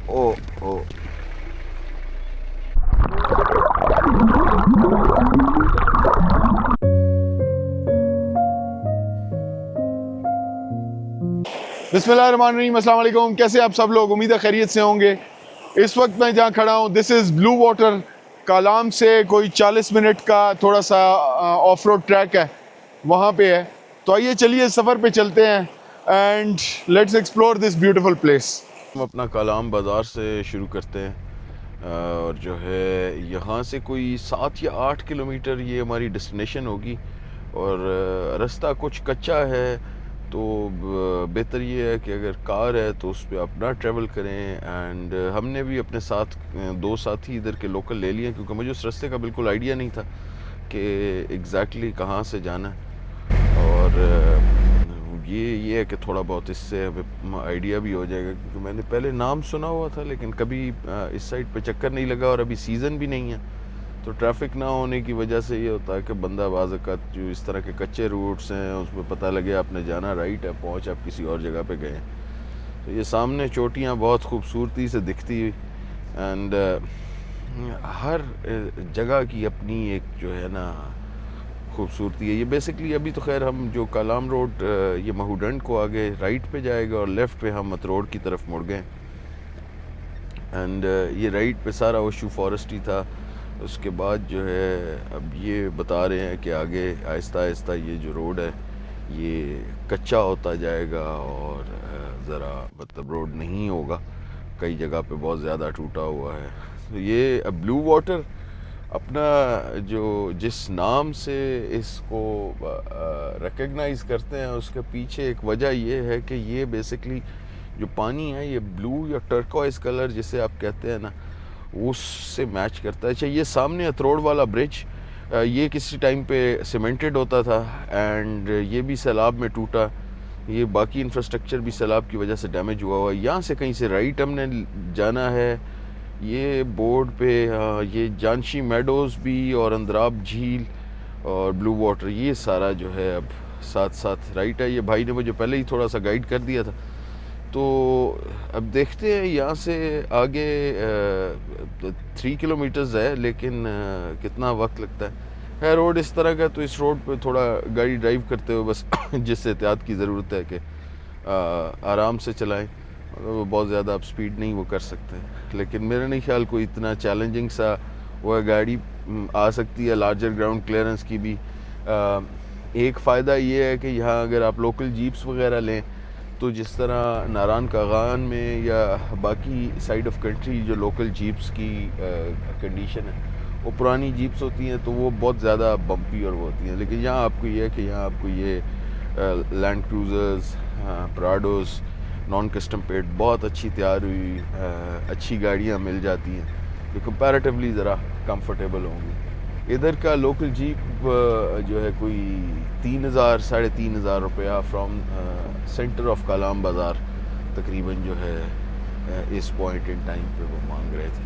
ओ ओ बिस्मिल्लाहिर्रहमानिर्रहीम, अस्सलाम वालेकुम। कैसे आप सब लोग? उम्मीद है खैरियत से होंगे। इस वक्त मैं जहाँ खड़ा हूँ, this is blue water. Kalam से कोई 40 मिनट का थोड़ा सा ऑफ रोड ट्रैक है, वहाँ पे है। तो आइए चलिए सफ़र पे चलते हैं and let's explore this beautiful place. हम अपना कालाम बाज़ार से शुरू करते हैं और जो है यहाँ से कोई 7 या 8 किलोमीटर ये हमारी डेस्टिनेशन होगी। और रास्ता कुछ कच्चा है, तो बेहतर ये है कि अगर कार है तो उस पर अपना ट्रैवल करें। एंड हमने भी अपने साथ दो साथी इधर के लोकल ले लिए, क्योंकि मुझे उस रास्ते का बिल्कुल आइडिया नहीं था कि एग्जैक्टली कहाँ से जाना है। और ये है कि थोड़ा बहुत इससे हमें आइडिया भी हो जाएगा, क्योंकि मैंने पहले नाम सुना हुआ था लेकिन कभी इस साइड पे चक्कर नहीं लगा, और अभी सीज़न भी नहीं है। तो ट्रैफिक ना होने की वजह से ये होता है कि बंदा बाज़-औक़ात जो इस तरह के कच्चे रूट्स हैं उसमें पता लगे आपने जाना राइट है, पहुंच आप किसी और जगह पे गए। तो ये सामने चोटियाँ बहुत खूबसूरती से दिखती हुई, एंड हर जगह की अपनी एक जो है ना खूबसूरती है। ये बेसिकली अभी तो खैर हम जो कालाम रोड ये महूडंड को आगे राइट पे जाएगा और लेफ़्ट पे हम मत रोड की तरफ मुड़ गए। एंड ये राइट पे सारा ओशू फॉरेस्ट ही था। उसके बाद जो है अब ये बता रहे हैं कि आगे आहिस्ता आहिस्ता ये जो रोड है ये कच्चा होता जाएगा और ज़रा मतलब रोड नहीं होगा, कई जगह पे बहुत ज़्यादा टूटा हुआ है। तो ये अब ब्लू वाटर अपना जो जिस नाम से इसको रिकग्नाइज़ करते हैं उसके पीछे एक वजह ये है कि ये बेसिकली जो पानी है ये ब्लू या टर्कोइज कलर जिसे आप कहते हैं ना, उससे मैच करता है। अच्छा, ये सामने अतरोड़ वाला ब्रिज ये किसी टाइम पे सीमेंटेड होता था एंड ये भी सैलाब में टूटा। ये बाकी इंफ्रास्ट्रक्चर भी सैलाब की वजह से डैमेज हुआ हुआ है। यहाँ से कहीं से राइट हमने जाना है। ये बोर्ड पे ये जानशी मेडोज़ भी और अंद्राब झील और ब्लू वाटर ये सारा जो है अब साथ साथ राइट है। ये भाई ने मुझे पहले ही थोड़ा सा गाइड कर दिया था। तो अब देखते हैं यहाँ से आगे 3 किलोमीटर्स है, लेकिन कितना वक्त लगता है रोड इस तरह का। तो इस रोड पे थोड़ा गाड़ी ड्राइव करते हुए बस जिससे एहतियात की ज़रूरत है कि आराम से चलाएं, बहुत ज़्यादा आप स्पीड नहीं वो कर सकते। लेकिन मेरे नहीं ख्याल कोई इतना चैलेंजिंग सा वह गाड़ी आ सकती है लार्जर ग्राउंड क्लियरेंस की भी। एक फ़ायदा ये है कि यहाँ अगर आप लोकल जीप्स वगैरह लें तो जिस तरह नारान कागान में या बाकी साइड ऑफ कंट्री जो लोकल जीप्स की कंडीशन है वो पुरानी जीप्स होती हैं तो वो बहुत ज़्यादा बम्पी और वो होती हैं। लेकिन यहाँ आपको ये है कि यहाँ आपको ये land cruisers, Prados, non custom paid बहुत अच्छी तैयार हुई अच्छी गाड़ियाँ मिल जाती हैं जो कंपैरेटिवली ज़रा कंफर्टेबल होंगी। इधर का लोकल जीप जो है कोई 3,000 साढ़े 3,000 रुपया फ्रॉम सेंटर ऑफ कालाम बाज़ार तकरीबन जो है इस पॉइंट इन टाइम पे वो मांग रहे थे।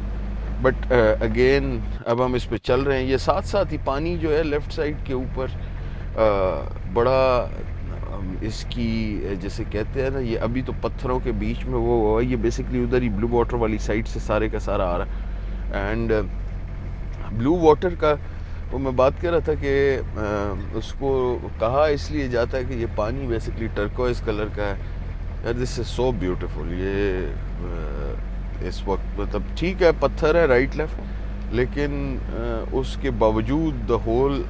बट अगेन अब हम इस पे चल रहे हैं। ये साथ साथ ही पानी जो है लेफ़्ट साइड के ऊपर बड़ा इसकी जैसे कहते हैं ना, ये अभी तो पत्थरों के बीच में वो ये बेसिकली उधर ही ब्लू वाटर वाली साइड से सारे का सारा आ रहा है। एंड ब्लू वाटर का वो मैं बात कर रहा था कि उसको कहा इसलिए जाता है कि ये पानी बेसिकली टर्कोइज कलर का है। यार दिस इज़ सो ब्यूटीफुल। ये इस वक्त मतलब ठीक है पत्थर है राइट लेफ़्ट, लेकिन उसके बावजूद द होल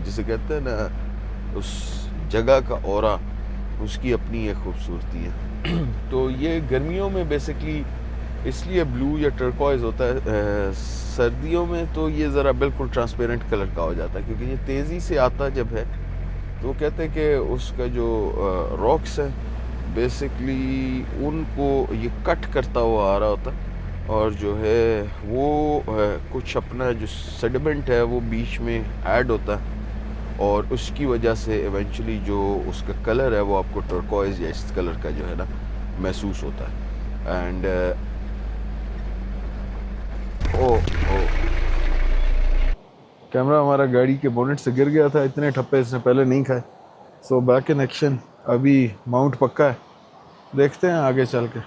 जिसे कहते हैं ना उस जगह का ऑरा उसकी अपनी एक खूबसूरती है। तो ये गर्मियों में बेसिकली इसलिए ब्लू या टर्कोइज होता है। सर्दियों में तो ये ज़रा बिल्कुल ट्रांसपेरेंट कलर का हो जाता है, क्योंकि ये तेज़ी से आता जब है तो कहते हैं कि उसका जो रॉक्स है बेसिकली उनको ये कट करता हुआ आ रहा होता है, और जो है वो कुछ अपना जो सेडिमेंट है वो बीच में ऐड होता है और उसकी वजह से इवेंचुअली जो उसका कलर है वो आपको टर्कोइज या इस कलर का जो है ना महसूस होता है। एंड कैमरा हमारा गाड़ी के बोनेट से गिर गया था, इतने ठप्पे इसने पहले नहीं खाए। So back in action. अभी माउंट पक्का है, देखते हैं आगे चल के।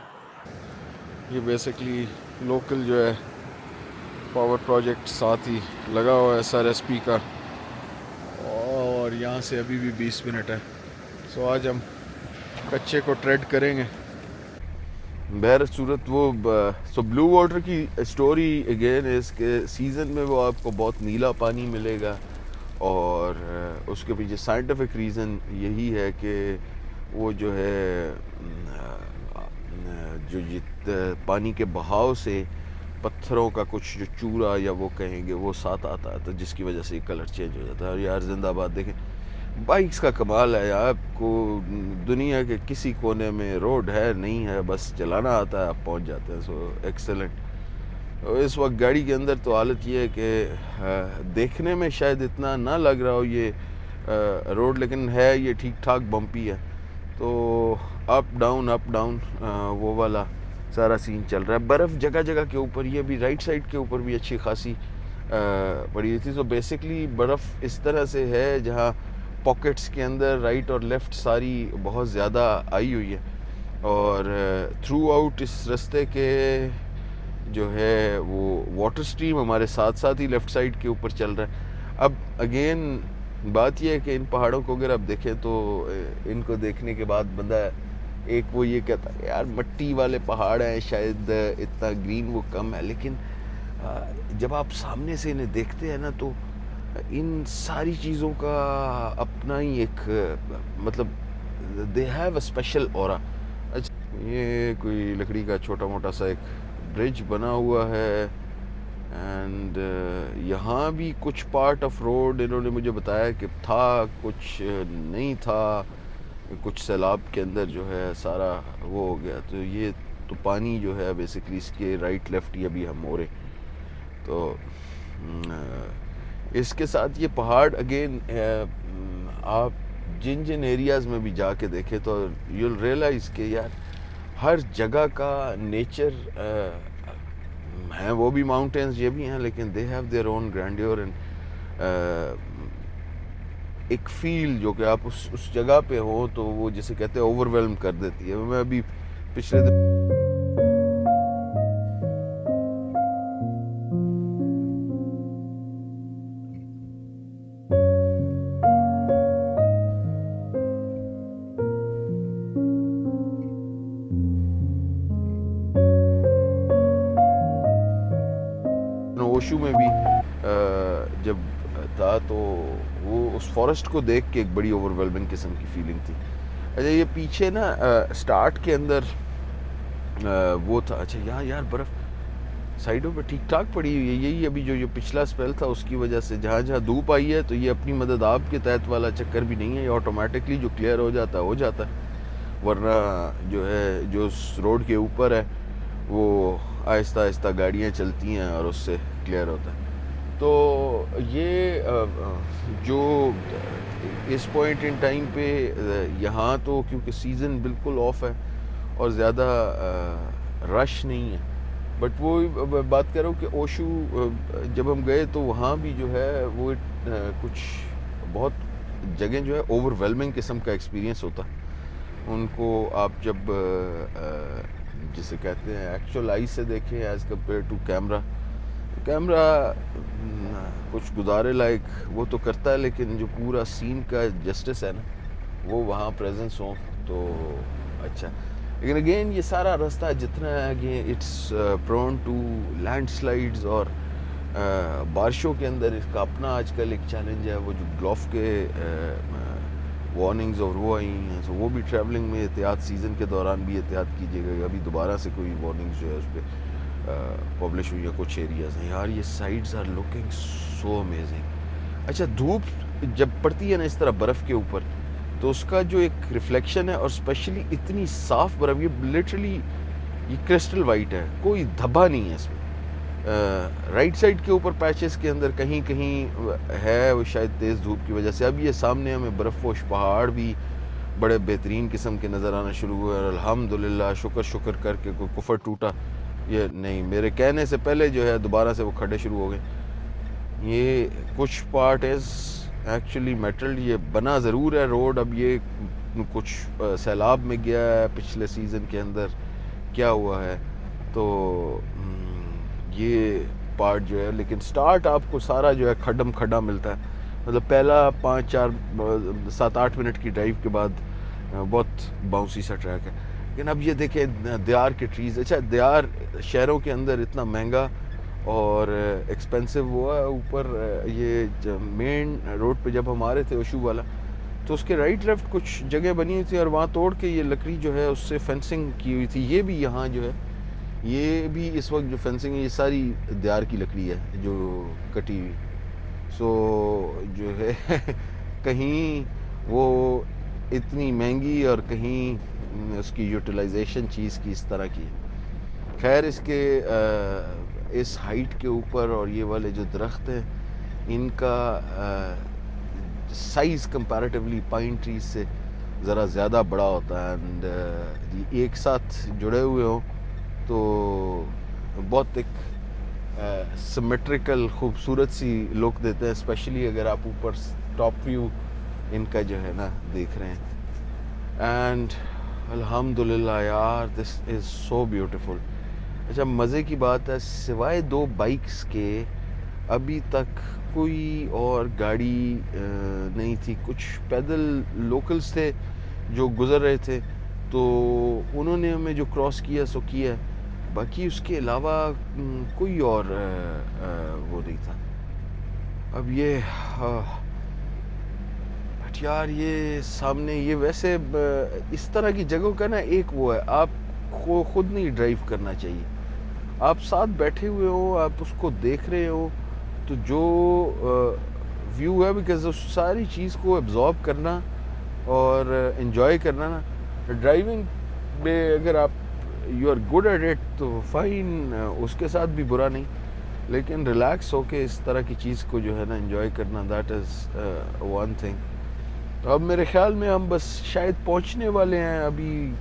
ये बेसिकली लोकल जो है पावर प्रोजेक्ट साथ ही लगा हुआ है SRSP का, और यहाँ से अभी भी 20 मिनट है। सो आज हम कच्चे को ट्रेड करेंगे। बहर सूरत वो सो ब्लू वाटर की स्टोरी अगेन इसके सीज़न में वो आपको बहुत नीला पानी मिलेगा, और उसके पीछे साइंटिफिक रीज़न यही है कि वो जो है जो पानी के बहाव से पत्थरों का कुछ जो चूरा या वो कहेंगे वो साथ आता है, तो जिसकी वजह से कलर चेंज हो जाता है। और यार जिंदाबाद देखें, बाइक्स का कमाल है, आपको दुनिया के किसी कोने में रोड है नहीं है, बस चलाना आता है, आप पहुंच जाते हैं। सो एक्सेलेंट। इस वक्त गाड़ी के अंदर तो हालत ये है कि देखने में शायद इतना ना लग रहा हो ये रोड, लेकिन है ये ठीक ठाक बम्पी है। तो अप डाउन वो वाला सारा सीन चल रहा है। बर्फ़ जगह जगह के ऊपर, ये भी राइट साइड के ऊपर भी अच्छी खासी पड़ी हुई थी। तो बेसिकली बर्फ़ इस तरह से है जहाँ पॉकेट्स के अंदर राइट और लेफ़्ट सारी बहुत ज़्यादा आई हुई है, और थ्रू आउट इस रास्ते के जो है वो वाटर स्ट्रीम हमारे साथ साथ ही लेफ़्ट साइड के ऊपर चल रहा है। अब अगेन बात यह है कि इन पहाड़ों को अगर आप देखें तो इनको देखने के बाद बंदा एक वो ये कहता है यार मट्टी वाले पहाड़ हैं, शायद इतना ग्रीन वो कम है, लेकिन जब आप सामने से इन्हें देखते हैं ना तो इन सारी चीज़ों का अपना ही एक मतलब they have a special aura. अच्छा, ये कोई लकड़ी का छोटा मोटा सा एक ब्रिज बना हुआ है, एंड यहाँ भी कुछ पार्ट ऑफ रोड इन्होंने मुझे बताया कि था, कुछ नहीं था, कुछ सैलाब के अंदर जो है सारा वो हो गया। तो ये तो पानी जो है बेसिकली इसके राइट लेफ़्ट ही अभी हम हो रहे। तो इसके साथ ये पहाड़ अगेन आप जिन जिन एरियाज़ में भी जाके देखें तो यूल रियलाइज़ कि यार हर जगह का नेचर हैं, वो भी माउंटेन्स ये भी हैं, लेकिन they have their own grandeur and एक फील जो कि आप उस जगह पे हो तो वो जिसे कहते हैं ओवरवेल्म कर देती है। मैं अभी पिछले दिन ओशू में भी जब था तो वो उस फॉरेस्ट को देख के एक बड़ी ओवरवेलमिंग किस्म की फीलिंग थी। अच्छा, ये पीछे ना स्टार्ट के अंदर वो था। अच्छा यहाँ यार बर्फ़ साइडों पे ठीक ठाक पड़ी हुई है। यही अभी जो ये पिछला स्पेल था उसकी वजह से जहाँ जहाँ धूप आई है तो ये अपनी मदद आप के तहत वाला चक्कर भी नहीं है, ये ऑटोमेटिकली जो क्लियर हो जाता है। वरना जो है जो रोड के ऊपर है वो आहिस्ता आहिस्ता गाड़ियाँ चलती हैं और उससे क्लियर होता है। तो ये जो इस पॉइंट इन टाइम पे यहाँ तो क्योंकि सीज़न बिल्कुल ऑफ है और ज़्यादा रश नहीं है, बट वो बात कर रहा हूँ कि ओशू जब हम गए तो वहाँ भी जो है वो कुछ बहुत जगह जो है ओवरवेलमिंग किस्म का एक्सपीरियंस होता है उनको। आप जब जिसे कहते हैं एक्चुअल आई से देखें एज़ कम्पेयर टू कैमरा कुछ गुजारे लायक वो तो करता है, लेकिन जो पूरा सीन का जस्टिस है ना वो वहाँ प्रेजेंस हो तो अच्छा। लेकिन अगेन ये सारा रास्ता जितना है again it's prone to landslides, और बारिशों के अंदर इसका अपना आजकल एक चैलेंज है। वो जो ग्लोफ के वार्निंग्स और वो आई हैं, तो वो भी ट्रैवलिंग में एहतियात सीज़न के दौरान भी एहतियात कीजिएगा। अभी दोबारा से कोई वार्निंग्स जो है उस पर पब्लिश हुई है कुछ एरियाज़ हैं। यार ये sides are looking so amazing. अच्छा, धूप जब पड़ती है ना इस तरह बर्फ़ के ऊपर तो उसका जो एक रिफ्लेक्शन है, और स्पेशली इतनी साफ़ बर्फ़, ये लिटरली ये क्रिस्टल वाइट है, कोई धब्बा नहीं है इसमें। राइट साइड के ऊपर पैचेस के अंदर कहीं कहीं है वो शायद तेज़ धूप की वजह से। अब ये सामने हमें बर्फ़पोश पहाड़ भी बड़े बेहतरीन किस्म के नज़र आना शुरू हुए, और अल्हम्दुलिल्लाह शुक्र करके कोई कुफर टूटा ये नहीं। मेरे कहने से पहले जो है दोबारा से वो खड्डे शुरू हो गए। ये कुछ पार्ट इज़ एक्चुअली मेटल, ये बना ज़रूर है रोड। अब ये कुछ सैलाब में गया है पिछले सीज़न के अंदर, क्या हुआ है तो ये पार्ट जो है, लेकिन स्टार्ट आपको सारा जो है खड्डम खड्डा मिलता है। मतलब पहला 5-4-7-8 मिनट की ड्राइव के बाद बहुत बाउंसी सा ट्रैक है। लेकिन अब ये देखें देयार के ट्रीज़, अच्छा देयार शहरों के अंदर इतना महंगा और एक्सपेंसिव हुआ है। ऊपर ये मेन रोड पे जब हम आ रहे थे ओशू वाला, तो उसके राइट लेफ्ट कुछ जगह बनी हुई थी और वहाँ तोड़ के ये लकड़ी जो है उससे फेंसिंग की हुई थी। ये भी यहाँ जो है, ये भी इस वक्त जो फेंसिंग है ये सारी देयार की लकड़ी है जो कटी हुई। सो जो है कहीं वो इतनी महंगी और कहीं उसकी यूटिलाइजेशन चीज़ की इस तरह की है। खैर इसके इस हाइट के ऊपर और ये वाले जो दरख्त हैं इनका साइज़ कंपैरेटिवली पाइन ट्रीज से ज़रा ज़्यादा बड़ा होता है। एंड एक साथ जुड़े हुए हों तो बहुत एक सिमेट्रिकल खूबसूरत सी लुक देते हैं, स्पेशली अगर आप ऊपर टॉप व्यू इनका जो है ना देख रहे हैं। एंड अल्हम्दुलिल्लाह यार, दिस इज़ सो ब्यूटीफुल। अच्छा मज़े की बात है, सिवाय 2 बाइक्स के अभी तक कोई और गाड़ी नहीं थी। कुछ पैदल लोकल्स थे जो गुज़र रहे थे, तो उन्होंने हमें जो क्रॉस किया सो किया, बाकी उसके अलावा कोई और वो नहीं था। अब ये बट यार ये सामने ये वैसे इस तरह की जगहों का ना एक वो है, आपको खुद नहीं ड्राइव करना चाहिए। आप साथ बैठे हुए हो, आप उसको देख रहे हो, तो जो व्यू है, बिकॉज उस सारी चीज़ को एब्जॉर्ब करना और इन्जॉय करना ना, ड्राइविंग में अगर आप you are good at it तो फाइन, उसके साथ भी बुरा नहीं। लेकिन रिलैक्स होके इस तरह की चीज़ को जो है ना एंजॉय करना, दैट इज़ वन थिंग। तो अब मेरे ख्याल में हम बस शायद पहुंचने वाले हैं। अभी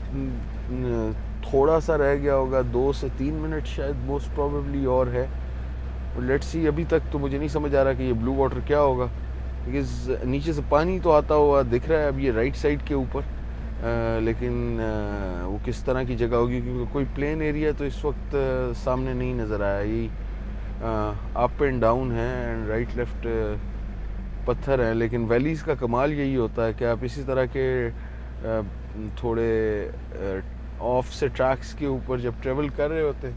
थोड़ा सा रह गया होगा, 2 से 3 मिनट शायद मोस्ट प्रोबेबली और है। लेट्स सी, अभी तक तो मुझे नहीं समझ आ रहा कि ये ब्लू वाटर क्या होगा, बिकॉज नीचे से पानी तो आता हुआ दिख रहा है अब ये राइट साइड के ऊपर, लेकिन वो किस तरह की जगह होगी, क्योंकि कोई प्लेन एरिया तो इस वक्त सामने नहीं नज़र आया। यही अप एंड डाउन है एंड राइट लेफ्ट पत्थर हैं। लेकिन वैलीज़ का कमाल यही होता है कि आप इसी तरह के थोड़े ऑफ से ट्रैक्स के ऊपर जब ट्रेवल कर रहे होते हैं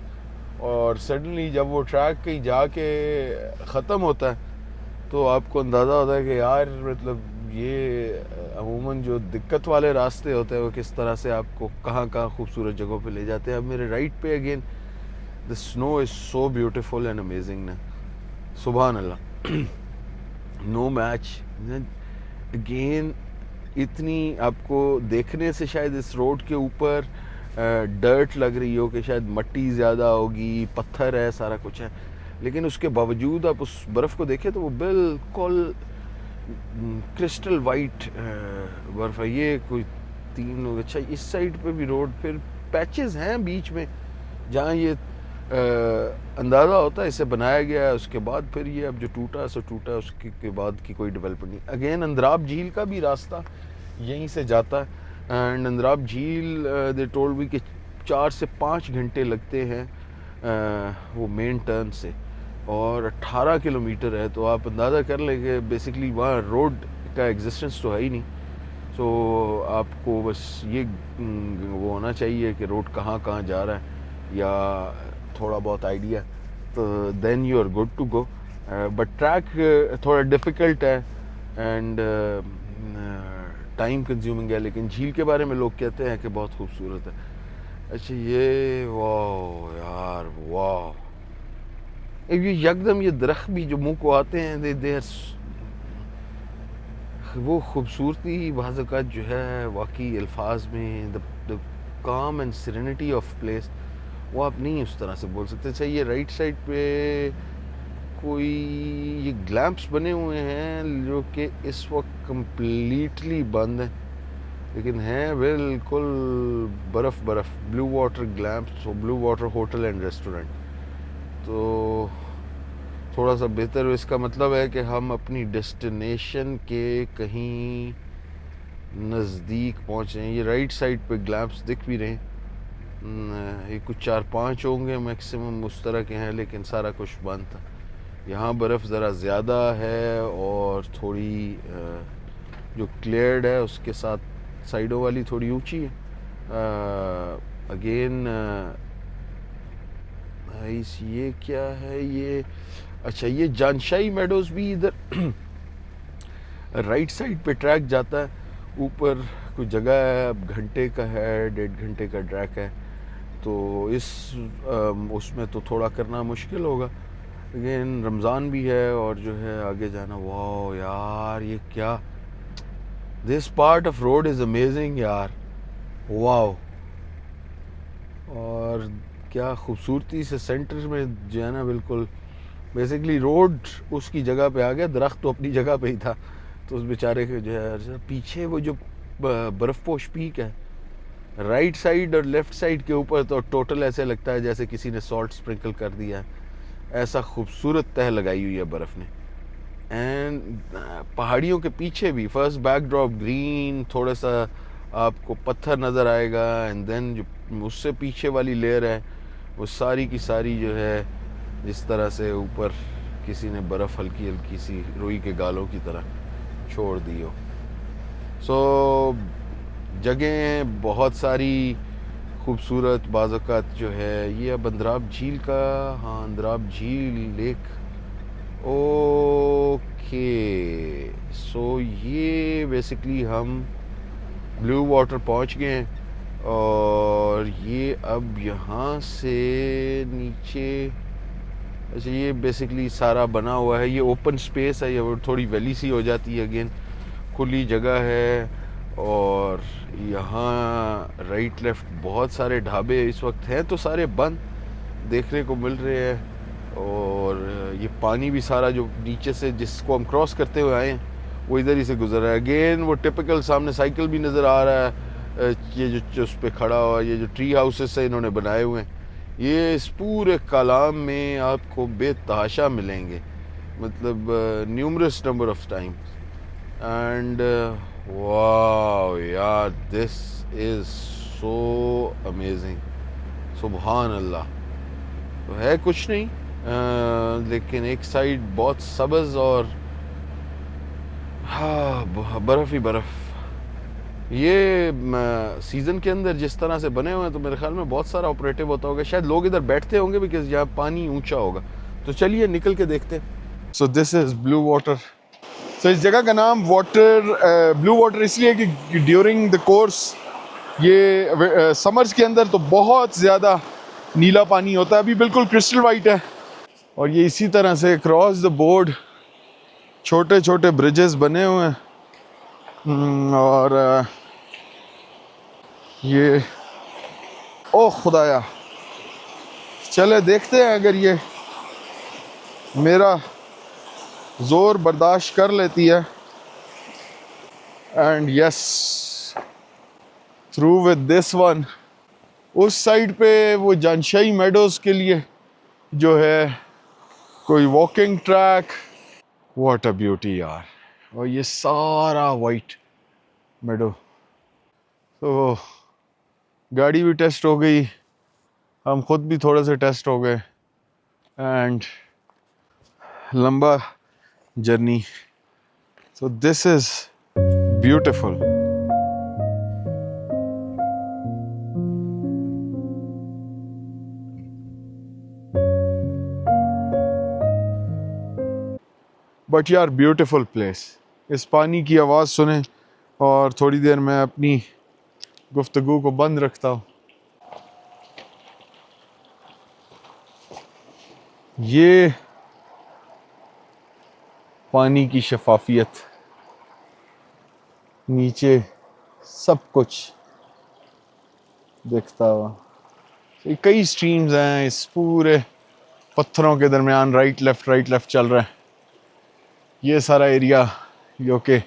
और सडनली जब वो ट्रैक कहीं जाके ख़त्म होता है, तो आपको अंदाज़ा होता है कि यार मतलब ये अमूमन जो दिक्कत वाले रास्ते होते हैं वो किस तरह से आपको कहाँ कहाँ खूबसूरत जगहों पे ले जाते हैं। अब मेरे राइट पे again the snow is so beautiful and amazing ना, सुभान अल्लाह, नो मैच। अगेन इतनी आपको देखने से शायद इस रोड के ऊपर डर्ट लग रही हो कि शायद मट्टी ज़्यादा होगी, पत्थर है, सारा कुछ है, लेकिन उसके बावजूद आप उस बर्फ़ को देखें तो वो बिल्कुल क्रिस्टल वाइट बर्फ़ है। ये कोई 3 लोग, अच्छा इस साइड पे भी रोड, फिर पैचेस हैं बीच में जहाँ ये अंदाज़ा होता है इसे बनाया गया है। उसके बाद फिर ये अब जो टूटा सो टूटा, उसके के बाद की कोई डेवलपमेंट नहीं। अगेन अंद्राब झील का भी रास्ता यहीं से जाता है एंड अंद्राब झील दे टोल्ड मी कि 4 से 5 घंटे लगते हैं वो मेन टर्न से, और 18 किलोमीटर है। तो आप अंदाज़ा कर लें कि बेसिकली वहाँ रोड का एग्जिस्टेंस तो है ही नहीं। सो आपको बस ये वो होना चाहिए कि रोड कहाँ कहाँ जा रहा है या थोड़ा बहुत आइडिया, तो then you are good to go. But track थोड़ा डिफ़िकल्ट है एंड टाइम कंज्यूमिंग है, लेकिन झील के बारे में लोग कहते हैं कि बहुत खूबसूरत है। अच्छा ये वाह यार वाह, ये यकदम ये दरख्त भी जो मुंह को आते हैं, दे वो खूबसूरती बाज़ जो है वाकई अल्फाज में, द काम एंड सेरेनिटी ऑफ प्लेस, वो आप नहीं उस तरह से बोल सकते। अच्छा ये राइट साइड पे कोई ये ग्लैम्प्स बने हुए हैं जो कि इस वक्त कम्प्लीटली बंद हैं, लेकिन हैं बिल्कुल बर्फ़ बर्फ़, blue water glamps, blue water hotel and restaurant. तो थोड़ा सा बेहतर, इसका मतलब है कि हम अपनी डेस्टिनेशन के कहीं नज़दीक पहुँच रहे हैं। ये राइट साइड पे ग्लैम्प्स दिख भी रहे हैं, ये कुछ 4-5 होंगे मैक्सिमम उस तरह के हैं, लेकिन सारा कुछ बंद था। यहाँ बर्फ़ ज़रा ज़्यादा है और थोड़ी जो क्लियर्ड है उसके साथ साइडों वाली थोड़ी ऊंची है। अगेन ये क्या है ये? अच्छा, ये जानशाही मेडोज़ भी इधर राइट साइड पे ट्रैक जाता है। ऊपर कुछ जगह है, अब घंटे का है, 1.5 घंटे का ट्रैक है, तो इस उसमें तो थोड़ा करना मुश्किल होगा। लेकिन रमज़ान भी है और जो है आगे जाना। वाह यार, ये क्या, this part of road is amazing यार, वाह। और क्या खूबसूरती से सेंटर में जो है ना, बिल्कुल बेसिकली रोड उसकी जगह पे आ गया, दरख्त तो अपनी जगह पे ही था। तो उस बेचारे के जो है पीछे वो जो बर्फ़पोश पीक है, राइट साइड और लेफ़्ट साइड के ऊपर तो टोटल ऐसे लगता है जैसे किसी ने सॉल्ट स्प्रिंकल कर दिया है। ऐसा खूबसूरत तह लगाई हुई है बर्फ़ ने। एंड पहाड़ियों के पीछे भी फर्स्ट बैकड्रॉप ग्रीन, थोड़ा सा आपको पत्थर नज़र आएगा, एंड देन जो उससे पीछे वाली लेयर है वो सारी की सारी जो है जिस तरह से ऊपर किसी ने बर्फ़ हल्की हल्की सी रुई के गालों की तरह छोड़ दी हो। सो जगह बहुत सारी खूबसूरत। बाज़ात जो है ये अब अंद्राब झील का, हाँ अंद्राब झील लेक, ओके। सो ये बेसिकली हम ब्लू वाटर पहुंच गए हैं और ये अब यहाँ से नीचे, अच्छा ये बेसिकली सारा बना हुआ है, ये ओपन स्पेस है, ये थोड़ी वैली सी हो जाती है, अगेन खुली जगह है। और यहाँ राइट लेफ़्ट बहुत सारे ढाबे इस वक्त हैं तो सारे बंद देखने को मिल रहे हैं। और ये पानी भी सारा जो नीचे से जिसको हम क्रॉस करते हुए आए हैं वो इधर ही से गुजर रहा है। अगेन वो टिपिकल सामने साइकिल भी नज़र आ रहा है, ये जो उस पर खड़ा हुआ, ये जो ट्री हाउसेस है इन्होंने बनाए हुए हैं, ये इस पूरे कलाम में आपको बेतहाशा मिलेंगे, मतलब numerous number of times. And वाह यार, दिस इज़ सो अमेजिंग, सुबहान अल्लाह। तो है कुछ नहीं, लेकिन एक साइड बहुत सब्ज़ और हाँ बर्फ़ ही बर्फ़। ये सीज़न के अंदर जिस तरह से बने हुए हैं तो मेरे ख्याल में बहुत सारा ऑपरेटिव होता होगा, शायद लोग इधर बैठते होंगे बिकॉज यहाँ पानी ऊंचा होगा। तो चलिए निकल के देखते हैं। So this is blue water. So इस जगह का नाम ब्लू वाटर इसलिए कि ड्यूरिंग द कोर्स ये समर्स के अंदर तो बहुत ज़्यादा नीला पानी होता है, अभी बिल्कुल क्रिस्टल वाइट है। और ये इसी तरह से क्रॉस द बोर्ड छोटे छोटे ब्रिजेस बने हुए हैं। और ये ओ खुदाया, चले देखते हैं अगर ये मेरा ज़ोर बर्दाश्त कर लेती है। And yes, through with this one. उस साइड पे वो जानशाही मेडोज़ के लिए जो है कोई walking track. What a beauty यार। और ये सारा वाइट मेडो। तो गाड़ी भी टेस्ट हो गई, हम खुद भी थोड़े से टेस्ट हो गए, एंड लंबा journey. So this is beautiful. But यार ब्यूटिफुल प्लेस। इस पानी की आवाज़ सुने और थोड़ी देर मैं अपनी गुफ्तगू को बंद रखता हूँ। ये पानी की शफाफियत, नीचे सब कुछ दिखता हुआ। ये कई स्ट्रीम्स हैं इस पूरे पत्थरों के दरमियान, राइट लेफ़्ट चल रहा है। ये सारा एरिया जो कि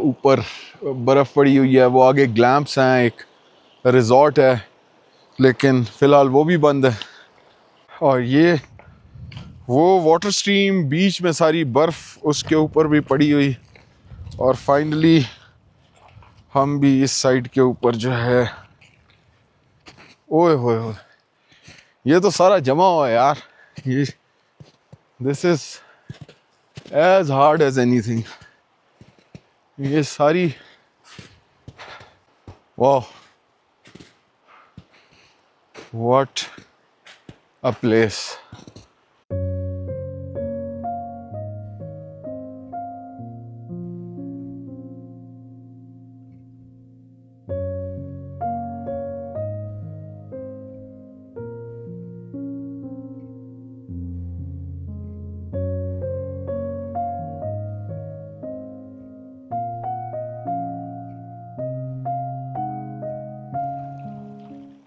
ऊपर बर्फ़ पड़ी हुई है, वो आगे ग्लैम्प्स हैं, एक रिज़ॉर्ट है, लेकिन फ़िलहाल वो भी बंद है। और ये वो वाटर स्ट्रीम, बीच में सारी बर्फ़ उसके ऊपर भी पड़ी हुई। और फाइनली हम भी इस साइड के ऊपर जो है ओए होए होए, ये तो सारा जमा हुआ है यार। ये this is as hard as anything. ये सारी, वाह, व्हाट अ प्लेस।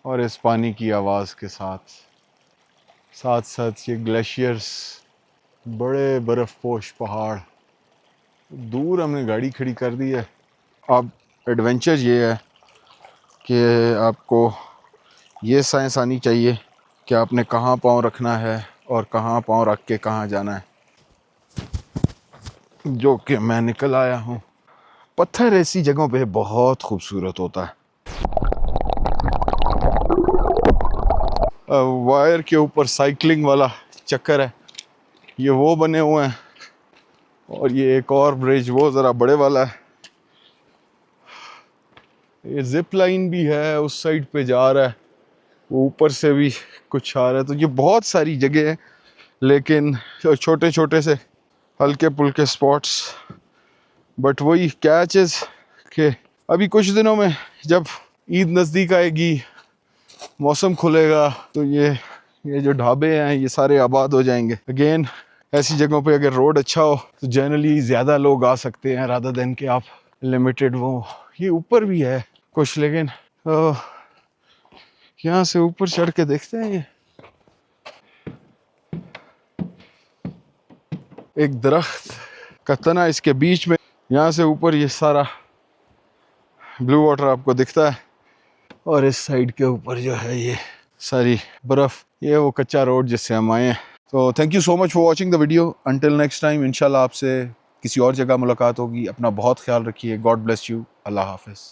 और इस पानी की आवाज़ के साथ साथ साथ ये ग्लेशियर्स, बड़े बर्फ़ पोश पहाड़। दूर हमने गाड़ी खड़ी कर दी है। अब एडवेंचर ये है कि आपको ये साइंस आनी चाहिए कि आपने कहाँ पाँव रखना है और कहाँ पाँव रख के कहाँ जाना है, जो कि मैं निकल आया हूँ। पत्थर ऐसी जगहों पे बहुत खूबसूरत होता है। वायर के ऊपर साइकिलिंग वाला चक्कर है, ये वो बने हुए हैं। और ये एक और ब्रिज, वो ज़रा बड़े वाला है। ये जिप लाइन भी है, उस साइड पे जा रहा है, वो ऊपर से भी कुछ आ रहा है। तो ये बहुत सारी जगह है, लेकिन छोटे छोटे से हल्के पुल्के स्पॉट्स। बट वही कैचेस कि अभी कुछ दिनों में जब ईद नज़दीक आएगी, मौसम खुलेगा, तो ये जो ढाबे हैं ये सारे आबाद हो जाएंगे अगेन। ऐसी जगहों पे अगर रोड अच्छा हो तो जनरली ज़्यादा लोग आ सकते हैं, रादर देन कि आप लिमिटेड। वो ये ऊपर भी है कुछ, लेकिन यहाँ से ऊपर चढ़ के देखते हैं। ये एक दरख्त का तना इसके बीच में, यहाँ से ऊपर ये सारा ब्लू वाटर आपको दिखता है। और इस साइड के ऊपर जो है ये सारी बर्फ़, ये वो कच्चा रोड जिससे हम आए हैं। तो thank you so much for watching the video. Until next time, इंशाल्लाह आपसे किसी और जगह मुलाकात होगी। अपना बहुत ख्याल रखिए। God bless you. अल्लाह हाफिज़।